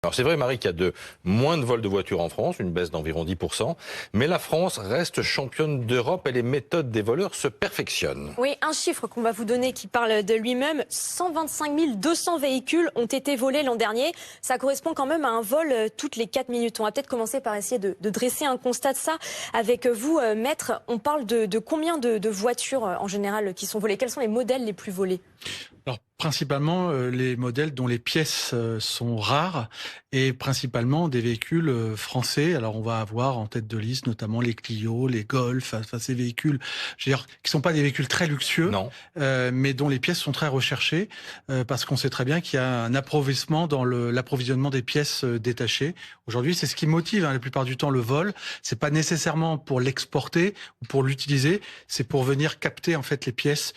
Alors c'est vrai, Marie, qu'il y a moins de vols de voitures en France, une baisse d'environ 10%, mais la France reste championne d'Europe et les méthodes des voleurs se perfectionnent. Oui, un chiffre qu'on va vous donner qui parle de lui-même, 125 200 véhicules ont été volés l'an dernier. Ça correspond quand même à un vol toutes les 4 minutes. On va peut-être commencer par essayer de dresser un constat de ça avec vous, maître. On parle de combien de voitures en général qui sont volées? Quels sont les modèles les plus volés? Alors, principalement les modèles dont les pièces sont rares et principalement des véhicules français. Alors on va avoir en tête de liste notamment les Clio, les Golf, enfin ces véhicules, je veux dire, qui sont pas des véhicules très luxueux, mais dont les pièces sont très recherchées parce qu'on sait très bien qu'il y a un appauvrissement dans l'approvisionnement des pièces détachées. Aujourd'hui, c'est ce qui motive la plupart du temps le vol. C'est pas nécessairement pour l'exporter ou pour l'utiliser, c'est pour venir capter en fait les pièces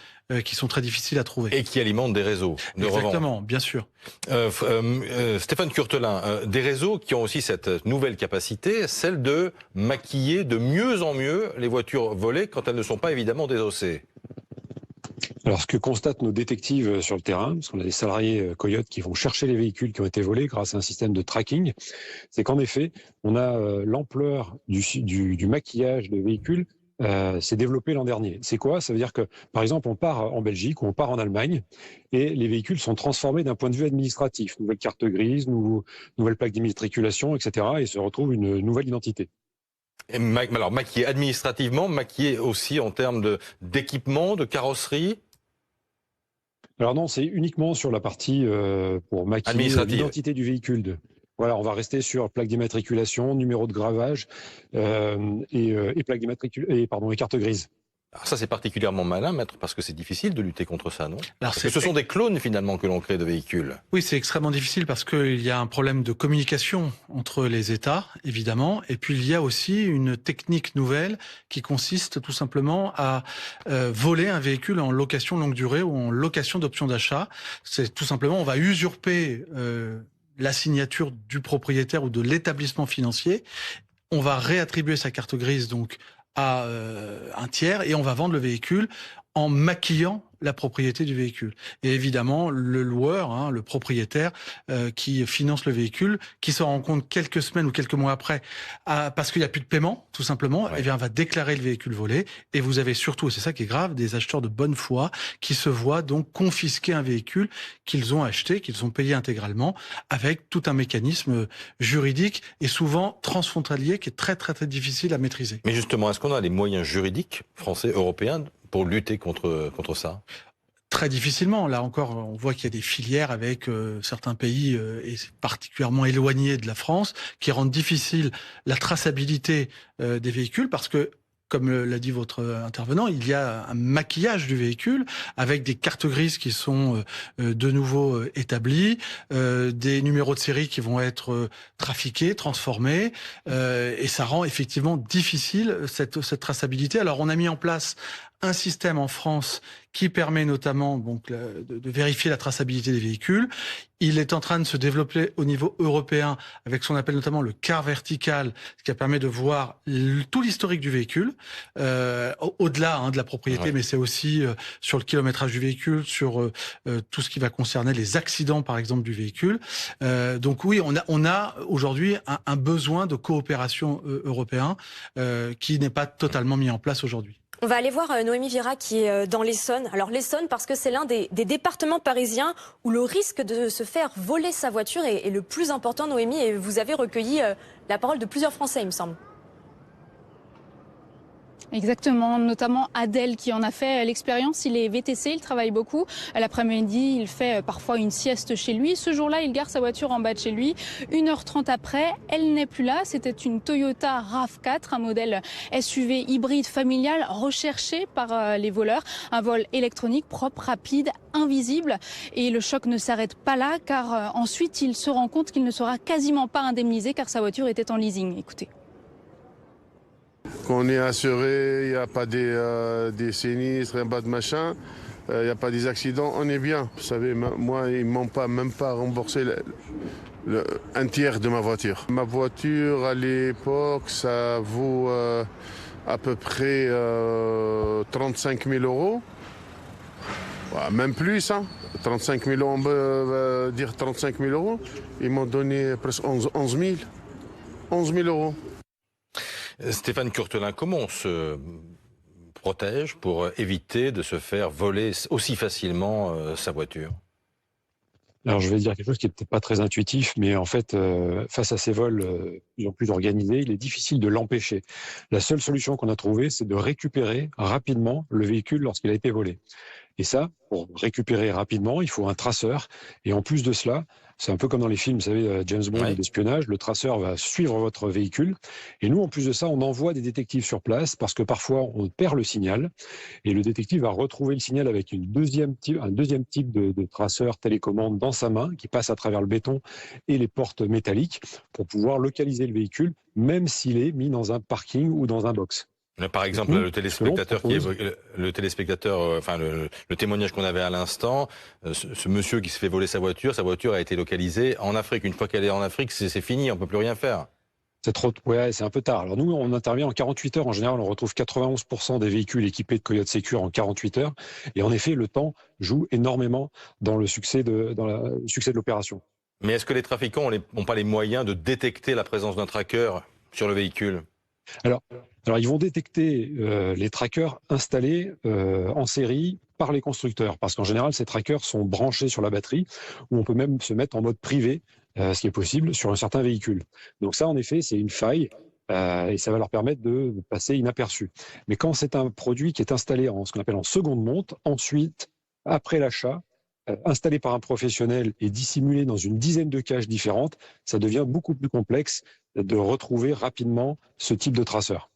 qui sont très difficiles à trouver. Et qui alimentent des réseaux de revente. Exactement, bien sûr. Stéphane Curtelin, des réseaux qui ont aussi cette nouvelle capacité, celle de maquiller de mieux en mieux les voitures volées quand elles ne sont pas évidemment désossées. Alors, ce que constatent nos détectives sur le terrain, parce qu'on a des salariés coyotes qui vont chercher les véhicules qui ont été volés grâce à un système de tracking, c'est qu'en effet, on a l'ampleur du maquillage de véhicules s'est développé l'an dernier. C'est quoi? Ça veut dire que, par exemple, on part en Belgique ou on part en Allemagne et les véhicules sont transformés d'un point de vue administratif. Nouvelle carte grise, nouvelle plaque d'immatriculation, etc. et se retrouve une nouvelle identité. Alors maquillé administrativement, maquillé aussi en termes d'équipement, de carrosserie. Alors non, c'est uniquement sur la partie pour maquiller l'identité du véhicule. Voilà, on va rester sur plaque d'immatriculation, numéro de gravage et plaque et carte grise. Alors ça, c'est particulièrement malin, maître, parce que c'est difficile de lutter contre ça, non? Alors, parce que ce sont des clones, finalement, que l'on crée de véhicules. Oui, c'est extrêmement difficile parce qu'il y a un problème de communication entre les États, évidemment, et puis il y a aussi une technique nouvelle qui consiste tout simplement à voler un véhicule en location longue durée ou en location d'option d'achat. C'est tout simplement, on va usurper la signature du propriétaire ou de l'établissement financier. On va réattribuer sa carte grise, donc, à un tiers et on va vendre le véhicule en maquillant la propriété du véhicule. Et évidemment, le loueur, le propriétaire qui finance le véhicule, qui se rend compte quelques semaines ou quelques mois après, parce qu'il n'y a plus de paiement, tout simplement, eh bien, va déclarer le véhicule volé. Et vous avez surtout, et c'est ça qui est grave, des acheteurs de bonne foi qui se voient donc confisquer un véhicule qu'ils ont acheté, qu'ils ont payé intégralement, avec tout un mécanisme juridique et souvent transfrontalier qui est très, très, très difficile à maîtriser. Mais justement, est-ce qu'on a les moyens juridiques français, européens, pour lutter contre ça? Très difficilement. Là encore, on voit qu'il y a des filières avec certains pays et particulièrement éloignés de la France qui rendent difficile la traçabilité des véhicules parce que, comme l'a dit votre intervenant, il y a un maquillage du véhicule avec des cartes grises qui sont de nouveau établies, des numéros de série qui vont être trafiqués, transformés, et ça rend effectivement difficile cette traçabilité. Alors on a mis en place un système en France qui permet notamment donc de vérifier la traçabilité des véhicules. Il est en train de se développer au niveau européen avec ce qu'on appelle notamment le quart vertical, ce qui permet de voir tout l'historique du véhicule, au-delà de la propriété, mais c'est aussi sur le kilométrage du véhicule, sur tout ce qui va concerner les accidents par exemple du véhicule. Donc oui, on a aujourd'hui un besoin de coopération européen qui n'est pas totalement mis en place aujourd'hui. On va aller voir Noémie Vira qui est dans l'Essonne. Alors l'Essonne parce que c'est l'un des départements parisiens où le risque de se faire voler sa voiture est le plus important, Noémie. Et vous avez recueilli la parole de plusieurs Français, il me semble. Exactement, notamment Adèle qui en a fait l'expérience. Il est VTC, il travaille beaucoup. L'après-midi, il fait parfois une sieste chez lui. Ce jour-là, il gare sa voiture en bas de chez lui. 1h30 après, elle n'est plus là. C'était une Toyota RAV4, un modèle SUV hybride familial recherché par les voleurs. Un vol électronique propre, rapide, invisible. Et le choc ne s'arrête pas là car ensuite, il se rend compte qu'il ne sera quasiment pas indemnisé car sa voiture était en leasing. Écoutez. Quand on est assuré, il n'y a pas des sinistres, il n'y a pas de machin, il n'y a pas des accidents, on est bien. Vous savez, moi, ils ne m'ont même pas remboursé un tiers de ma voiture. Ma voiture, à l'époque, ça vaut à peu près 35 000 €. Même plus, 35 000 euros, on peut dire 35 000 euros. Ils m'ont donné presque 11 000. 11 000 euros. Stéphane Courtelin, comment on se protège pour éviter de se faire voler aussi facilement sa voiture? Alors, je vais dire quelque chose qui n'est peut-être pas très intuitif, mais en fait, face à ces vols de plus en plus organisés, il est difficile de l'empêcher. La seule solution qu'on a trouvée, c'est de récupérer rapidement le véhicule lorsqu'il a été volé. Et ça, pour récupérer rapidement, il faut un traceur. Et en plus de cela, c'est un peu comme dans les films, vous savez, James Bond ou d'espionnage, le traceur va suivre votre véhicule. Et nous, en plus de ça, on envoie des détectives sur place parce que parfois, on perd le signal. Et le détective va retrouver le signal avec un deuxième type de traceur télécommande dans sa main qui passe à travers le béton et les portes métalliques pour pouvoir localiser le véhicule, même s'il est mis dans un parking ou dans un box. Par exemple, le téléspectateur le témoignage qu'on avait à l'instant, ce monsieur qui se fait voler sa voiture a été localisée en Afrique. Une fois qu'elle est en Afrique, c'est fini, on peut plus rien faire. C'est un peu tard. Alors nous, on intervient en 48 heures. En général, on retrouve 91% des véhicules équipés de Coyote Secure en 48 heures. Et en effet, le temps joue énormément dans le succès de l'opération. Mais est-ce que les trafiquants n'ont pas les moyens de détecter la présence d'un tracker sur le véhicule ? Alors, ils vont détecter les trackers installés en série par les constructeurs, parce qu'en général, ces trackers sont branchés sur la batterie, ou on peut même se mettre en mode privé, ce qui est possible sur un certain véhicule. Donc ça, en effet, c'est une faille, et ça va leur permettre de passer inaperçu. Mais quand c'est un produit qui est installé en ce qu'on appelle en seconde monte, ensuite, après l'achat, installé par un professionnel et dissimulé dans une dizaine de caches différentes, ça devient beaucoup plus complexe de retrouver rapidement ce type de traceur.